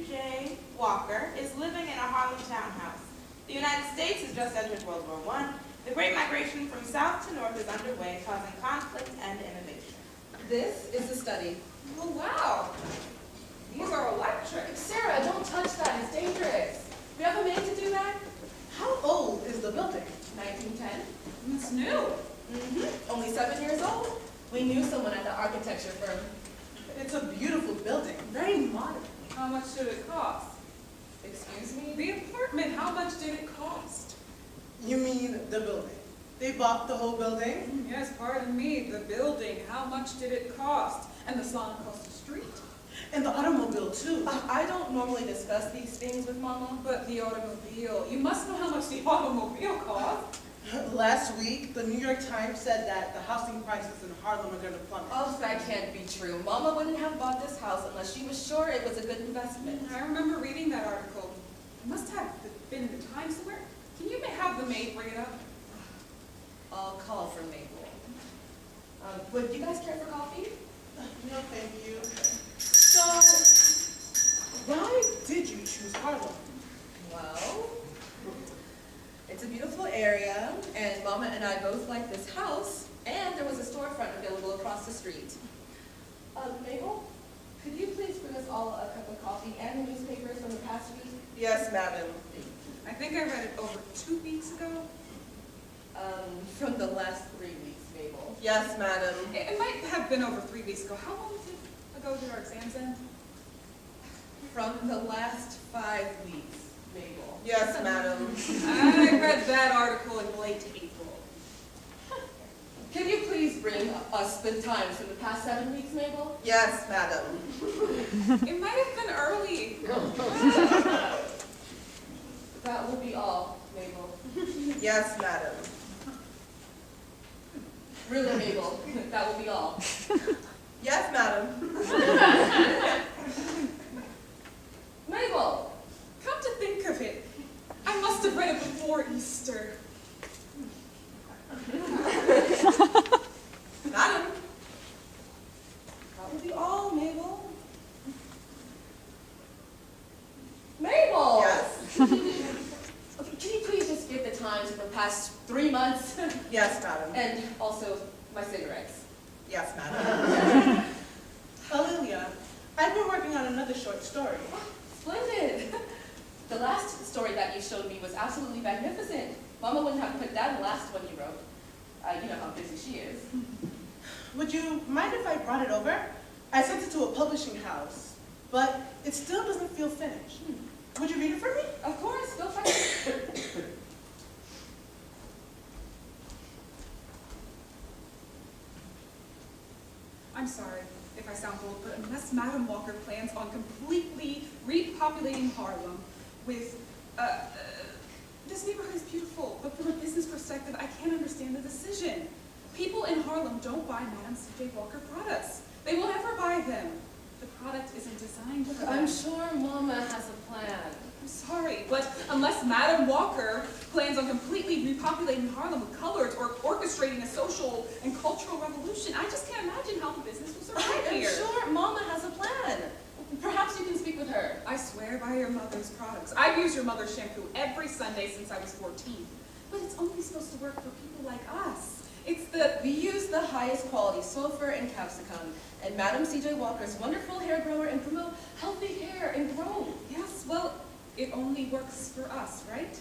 C.J. Walker is living in a Harlem townhouse. The United States has just entered World War I. The Great Migration from south to north is underway, causing conflict and innovation. This is the study. Oh, wow. These are electric. Sarah, don't touch that. It's dangerous. We have a maid to do that? How old is the building? 1910. It's new. Only 7 years old. We knew someone at the architecture firm. It's a beautiful building, very modern. How much did it cost? Excuse me? The apartment, how much did it cost? You mean the building? They bought the whole building? Yes, pardon me, the building, how much did it cost? And the salon across the street? And the automobile too. I don't normally discuss these things with Mama. But the automobile, you must know how much the automobile cost. Last week, the New York Times said that the housing prices in Harlem are going to plummet. Oh, that can't be true. Mama wouldn't have bought this house unless she was sure it was a good investment. I remember reading that article. It must have been in the Times somewhere. Can you have the maid bring it up? I'll call for Mabel. Would you guys care for coffee? No, thank you. So, why did you choose Harlem? Well, it's a beautiful area, and Mama and I both like this house, and there was a storefront available across the street. Mabel, could you please bring us all a cup of coffee and the newspapers from the past week? Yes, madam. I think I read it over 2 weeks ago. From the last 3 weeks, Mabel. Yes, madam. It might have been over 3 weeks ago. How long ago did our exams end? From the last 5 weeks, Mabel. Yes, madam. I read that article in late April. Can you please bring us the times from the past 7 weeks, Mabel? Yes, madam. It might have been early. That will be all, Mabel. Yes, madam. Really, Mabel, that will be all. Yes, madam. Mabel! Come to think of it, I must have read it before Easter. Madam. That will be all, Mabel. Mabel! Yes. Okay, can you please just give the times for the past 3 months? Yes, madam. And also my cigarettes. Yes, madam. Alelia, I've been working on another short story. Splendid! The last story that you showed me was absolutely magnificent. Mama wouldn't have put that in the last one you wrote. You know how busy she is. Would you mind if I brought it over? I sent it to a publishing house, but it still doesn't feel finished. Would you read it for me? Of course, feel free. I'm sorry if I sound bold, but unless Madam Walker plans on completely repopulating Harlem with, this neighborhood is beautiful, but from a business perspective, I can't understand the decision. People in Harlem don't buy Madam C.J. Walker products. They will never buy them. The product isn't designed for them. I'm sure Mama has a plan. I'm sorry, but unless Madam Walker plans on completely repopulating Harlem with colors or orchestrating a social and cultural revolution, I just can't imagine how the business will survive I'm here. sure Mama has a plan. Perhaps you can speak with her. I swear by your mother's products. I've used your mother's shampoo every Sunday since I was 14. But it's only supposed to work for people like us. We use the highest quality sulfur and capsicum, and Madam C.J. Walker's wonderful hair grower and promote healthy hair and growth. Yes, well, it only works for us, right?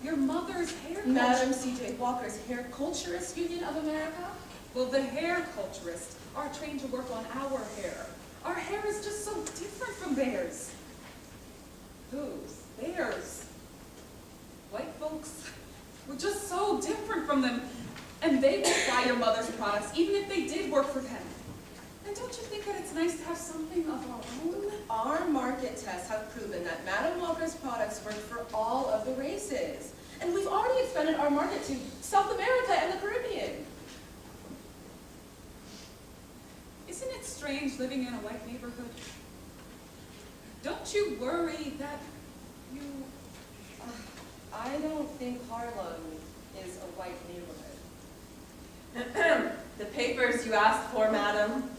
Your mother's hair culture. Madam C.J. Walker's Hair Culturist Union of America? Well, the hair culturists are trained to work on our hair. Our hair is just so different from theirs. Whose? Theirs. White folks, we're just so different from them. And they won't buy your mother's products, even if they did work for them. And don't you think that it's nice to have something of our own? Our market tests have proven that Madam Walker's products work for all of the races. And we've already expanded our market to South America and the Caribbean. Isn't it strange living in a white neighborhood? Don't you worry that you... I don't think Harlem is a white neighborhood. The papers you asked for, madam.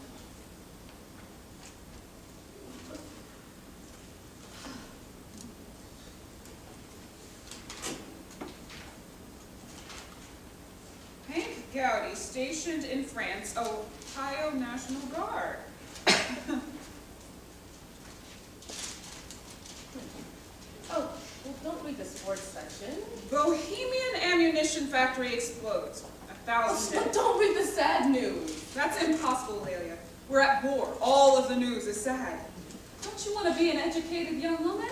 County, stationed in France, Ohio National Guard. Oh, well, don't read the sports section. Bohemian ammunition factory explodes. 1,000 But dead. don't read the sad news. That's impossible, Lelia. We're at war. All of the news is sad. Don't you want to be an educated young woman?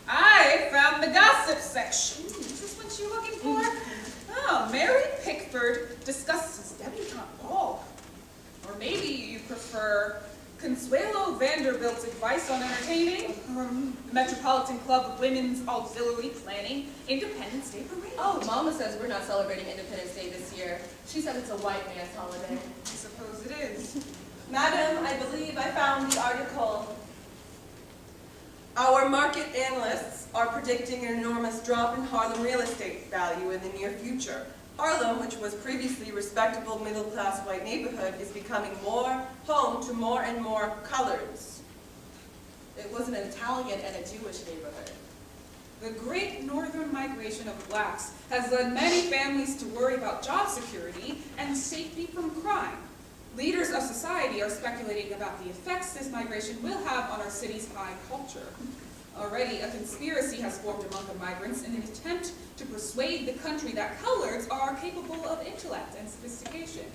I found the gossip section. Is this what you're looking for? Oh, Mary Pickford discusses debutante ball. Or maybe you prefer Consuelo Vanderbilt's advice on entertaining, Metropolitan Club of Women's Auxiliary planning Independence Day parade. Oh, Mama says we're not celebrating Independence Day this year. She said it's a white man's holiday. I suppose it is. Madam, I believe I found the article. Our market analysts are predicting an enormous drop in Harlem real estate value in the near future. Harlem, which was previously a respectable middle-class white neighborhood, is becoming home to more and more coloreds. It was an Italian and a Jewish neighborhood. The great northern migration of blacks has led many families to worry about job security and safety from crime. Leaders of society are speculating about the effects this migration will have on our city's high culture. Already, a conspiracy has formed among the migrants in an attempt to persuade the country that coloreds are capable of intellect and sophistication.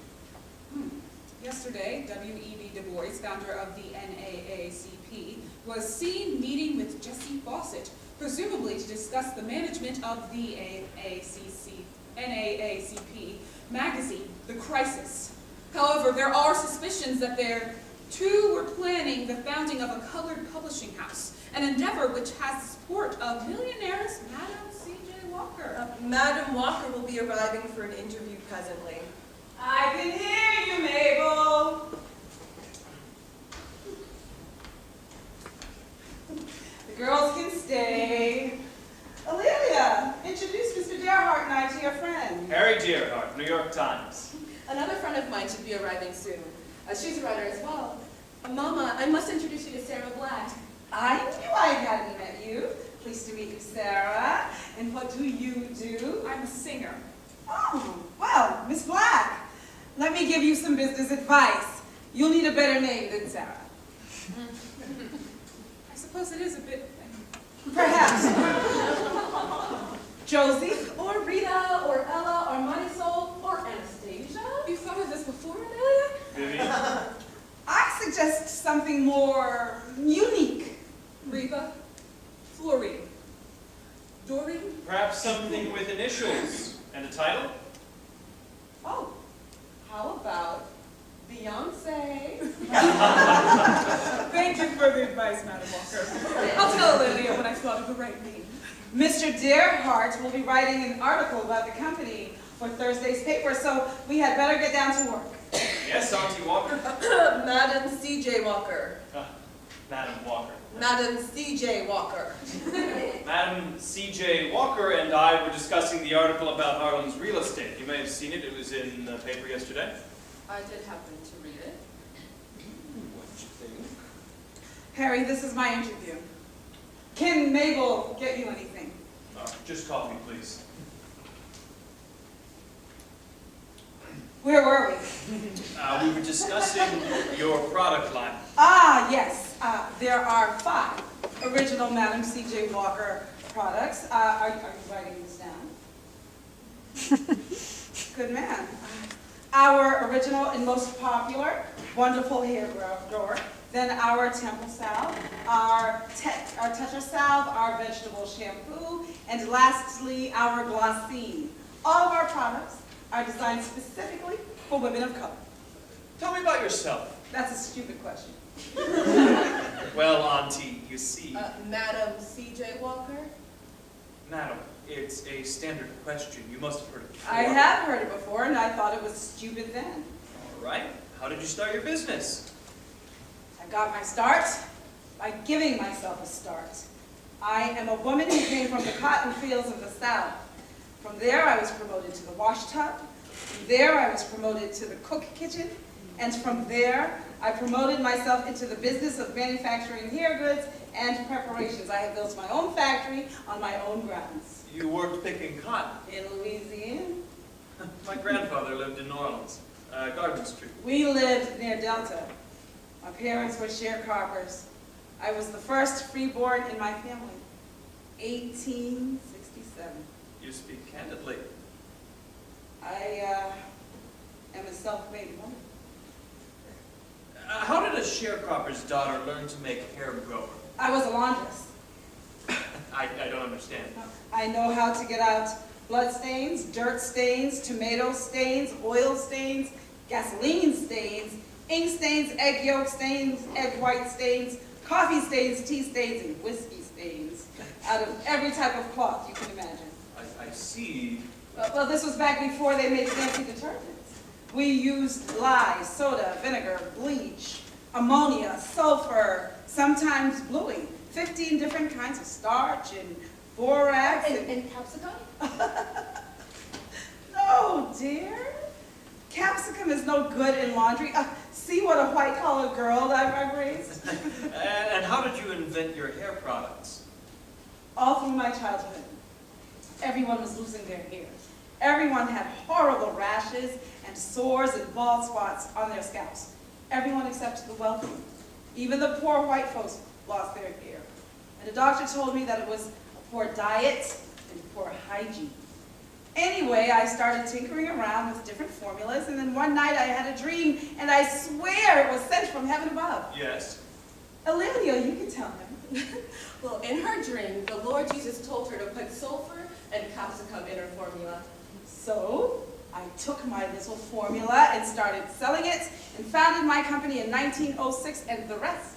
Yesterday, W.E.B. Du Bois, founder of the NAACP, was seen meeting with Jesse Fawcett, presumably to discuss the management of the NAACP magazine, The Crisis. However, there are suspicions that their two were planning the founding of a colored publishing house, an endeavor which has the support of millionaires Madam C.J. Walker. Madam Walker will be arriving for an interview presently. I can hear you, Mabel. The girls can stay. Olivia, introduce Mr. Gerhardt and I to your friend. Harry Gerhardt, New York Times. Another friend of mine should be arriving soon. She's a writer as well. Mama, I must introduce you to Sarah Black. I knew I hadn't met you. Pleased to meet you, Sarah. And what do you do? I'm a singer. Oh, well, Miss Black, let me give you some business advice. You'll need a better name than Sarah. I suppose it is a bit... Perhaps Josie? Or Rita, or Ella, or Marisol, or Anastasia. You thought of this before, Amelia? Vivian. I suggest something more unique. Reba? Florine? Doreen? Perhaps something with initials and a title? Oh, how about Beyonce? Thank you for the advice, Madam Walker. I'll tell Olivia when I've thought of the right name. Mr. Gerhardt will be writing an article about the company for Thursday's paper, so we had better get down to work. Yes, Auntie Walker? Madam C.J. Walker. Madam Walker. Madam C.J. Walker. Madam C.J. Walker and I were discussing the article about Harlem's real estate. You may have seen it. It was in the paper yesterday. I did happen to read it. What'd you think? Harry, this is my interview. Can Mabel get you anything? Just coffee, please. Where were we? We were discussing your product line. Ah, yes. There are 5 original Madam C.J. Walker products. Are you writing this down? Good man. Our original and most popular Wonderful Hair Grower. Then our Temple Salve, our Tetra Salve, our Vegetable Shampoo, and lastly, our Glossine. All of our products are designed specifically for women of color. Tell me about yourself. That's a stupid question. Well, Auntie, you see. Madam C.J. Walker? Madam, it's a standard question. You must have heard it before. I have heard it before, and I thought it was stupid then. All right. How did you start your business? I got my start by giving myself a start. I am a woman who came from the cotton fields of the South. From there, I was promoted to the wash tub. From there, I was promoted to the cook kitchen. And from there, I promoted myself into the business of manufacturing hair goods and preparations. I have built my own factory on my own grounds. You worked picking cotton. In Louisiana. My grandfather lived in New Orleans, Garden Street. We lived near Delta. My parents were sharecroppers. I was the first freeborn in my family. 1867. You speak candidly. I am a self-made woman. How did a sharecropper's daughter learn to make hair grow? I was a laundress. I don't understand. I know how to get out blood stains, dirt stains, tomato stains, oil stains, gasoline stains, ink stains, egg yolk stains, egg white stains, coffee stains, tea stains, and whiskey stains out of every type of cloth you can imagine. I see. Well, this was back before they made fancy detergents. We used lye, soda, vinegar, bleach, ammonia, sulfur, sometimes bluing, 15 different kinds of starch and borax. And capsicum? No, dear. Capsicum is no good in laundry. See what a white-collar girl I've raised? And how did you invent your hair products? All through my childhood, everyone was losing their hair. Everyone had horrible rashes and sores and bald spots on their scalps. Everyone except the wealthy. Even the poor white folks lost their hair. And the doctor told me that it was a poor diet and poor hygiene. Anyway, I started tinkering around with different formulas, and then one night I had a dream, and I swear it was sent from heaven above. Yes. Olivia, you can tell him. Well, in her dream, the Lord Jesus told her to put sulfur and capsicum in her formula. So I took my little formula and started selling it and founded my company in 1906, and the rest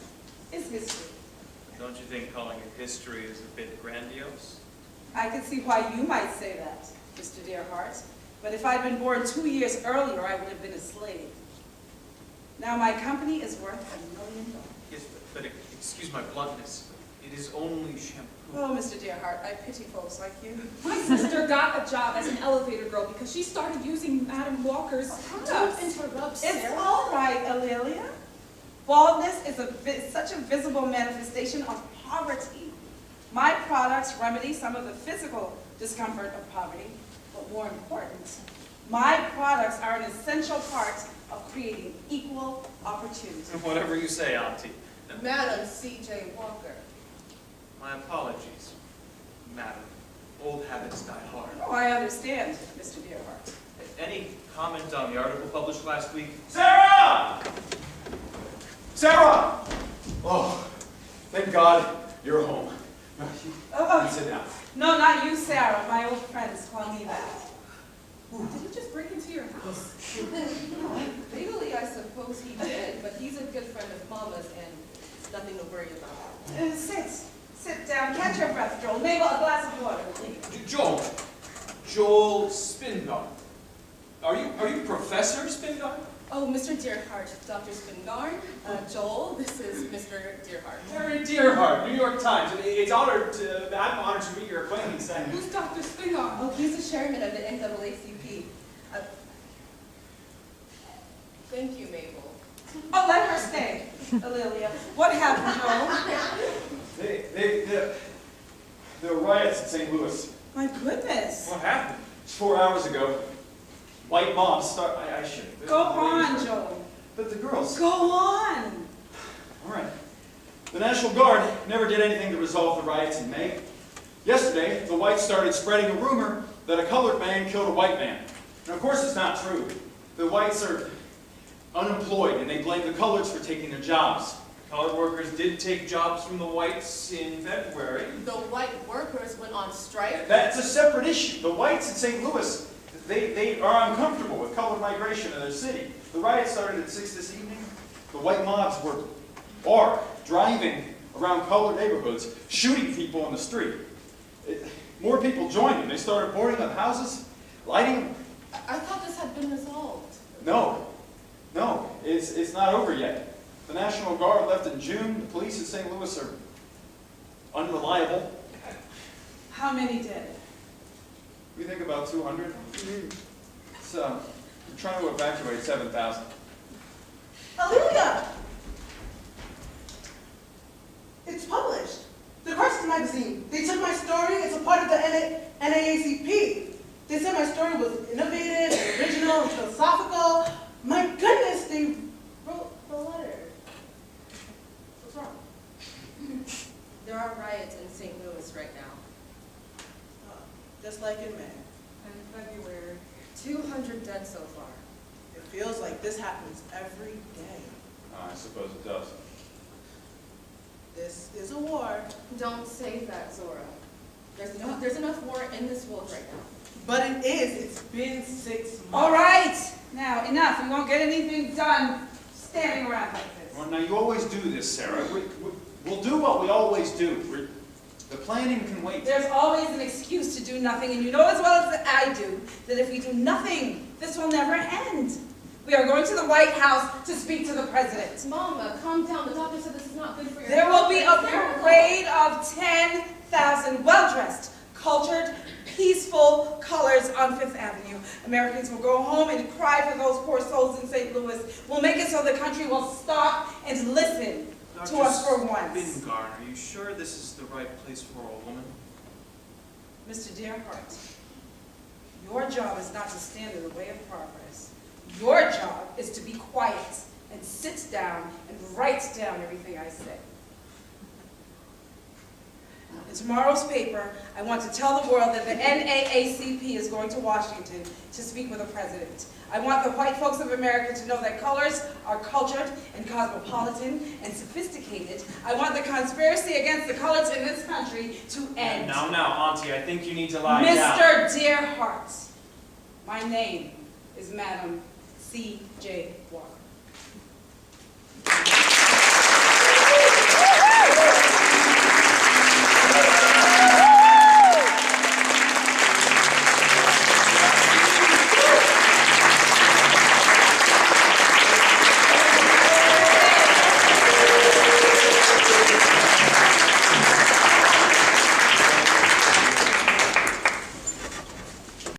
is history. Don't you think calling it history is a bit grandiose? I can see why you might say that, Mr. Dearhart, but if I'd been born 2 years earlier, I would have been a slave. Now my company is worth $1 million. Yes, but excuse my bluntness. It is only shampoo. Oh, Mr. Dearhart, I pity folks like you. My sister got a job as an elevator girl because she started using Madam Walker's Don't products. interrupt, It's Sarah. all right, Aurelia. Baldness is such a visible manifestation of poverty. My products remedy some of the physical discomfort of poverty, but more important, my products are an essential part of creating equal opportunity. Whatever you say, Auntie. Madam C.J. Walker. My apologies, madam. Old habits die hard. Oh, I understand, Mr. Dearhart. Any comment on the article published last week? Sarah! Sarah! Oh, thank God you're home. You sit down. No, not you, Sarah. My old friends call me that. Did he just break into your house? Legally, I suppose he did, but he's a good friend of Mama's and nothing to worry about. Sit down. Catch your breath, Joel. Mabel, a glass of water, please. Joel Spingarn. Are you Professor Spingarn? Oh, Mr. Dearhart, Dr. Spingarn, Joel, this is Mr. Dearhart. Harry Dearhart, New York Times. I'm honored to meet your acquaintance. Who's Dr. Spingarn? Oh, he's the chairman of the NAACP. Thank you, Mabel. Oh, let her stay, Aurelia. What happened, Joel? There were riots in St. Louis. My goodness. What happened? 4 hours ago. White mobs I should. Go on, Joel. But the girls. Go on. All right. The National Guard never did anything to resolve the riots in May. Yesterday, the whites started spreading a rumor that a colored man killed a white man. And of course it's not true. The whites are unemployed and they blame the coloreds for taking their jobs. Colored workers did take jobs from the whites in February. The white workers went on strike. That's a separate issue. The whites in St. Louis, they are uncomfortable with colored migration in their city. The riot started at 6 this evening. The white mobs are driving around colored neighborhoods, shooting people on the street. More people joined them. They started boarding up houses, lighting them. I thought this had been resolved. No, it's not over yet. The National Guard left in June. The police in St. Louis are unreliable. How many did? We think about 200. So, we're trying to evacuate 7,000. Aurelia! It's published. The Christian magazine. They took my story. It's a part of the NAACP. They said my story was innovative St. Louis right now. Just like in May. And February. 200 dead so far. It feels like this happens every day. I suppose it does. This is a war, Don't say that, Zora. There's enough war in this world right now. but it is. It's been 6 months. All right, now enough. We won't get anything done standing around like this. Well, now you always do this, Sarah. We'll do what we always do. The planning can wait. There's always an excuse to do nothing, and you know as well as I do that if we do nothing, this will never end. We are going to the White House to speak to the president. Mama, calm down. The doctor said this is not good for your There will health. be a parade of 10,000 well-dressed, cultured, peaceful colors on Fifth Avenue. Americans will go home and cry for those poor souls in St. Louis. We'll make it so the country will stop and listen to us for once. Bingarn, are you sure this is the right place for a woman? Mr. Dearhart, your job is not to stand in the way of progress. Your job is to be quiet and sit down and write down everything I say. In tomorrow's paper, I want to tell the world that the NAACP is going to Washington to speak with the president. I want the white folks of America to know that colors are cultured and cosmopolitan and sophisticated. I want the conspiracy against the colors in this country to end. Now, Auntie, I think you need to lie down. Mr. Dearhart, my name is Madam C.J. Walker.